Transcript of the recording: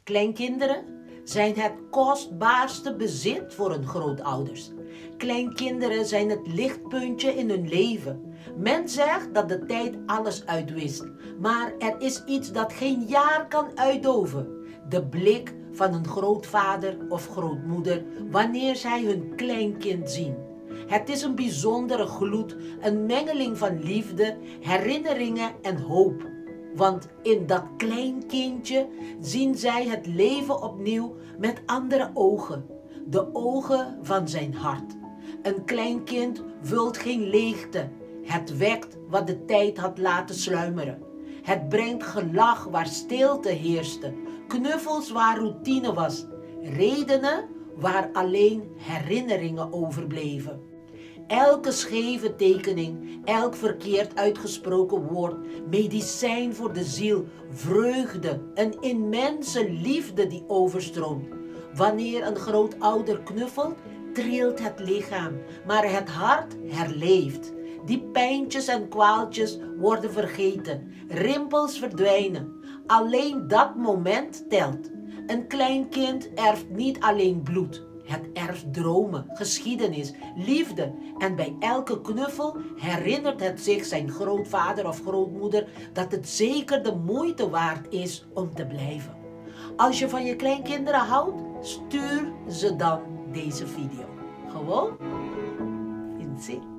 Kleinkinderen zijn het kostbaarste bezit voor hun grootouders. Kleinkinderen zijn het lichtpuntje in hun leven. Men zegt dat de tijd alles uitwist, maar er is iets dat geen jaar kan uitdoven. De blik van een grootvader of grootmoeder wanneer zij hun kleinkind zien. Het is een bijzondere gloed, een mengeling van liefde, herinneringen en hoop. Want in dat kleinkindje zien zij het leven opnieuw met andere ogen. De ogen van zijn hart. Een kleinkind vult geen leegte. Het wekt wat de tijd had laten sluimeren. Het brengt gelach waar stilte heerste. Knuffels waar routine was. Redenen waar alleen herinneringen overbleven. Elke scheve tekening, elk verkeerd uitgesproken woord, medicijn voor de ziel, vreugde, een immense liefde die overstroomt. Wanneer een grootouder knuffelt, trilt het lichaam, maar het hart herleeft. Die pijntjes en kwaaltjes worden vergeten, rimpels verdwijnen. Alleen dat moment telt. Een klein kind erft niet alleen bloed. Het erft dromen, geschiedenis, liefde en bij elke knuffel herinnert het zich zijn grootvader of grootmoeder dat het zeker de moeite waard is om te blijven. Als je van je kleinkinderen houdt, stuur ze dan deze video. Gewoon in zin.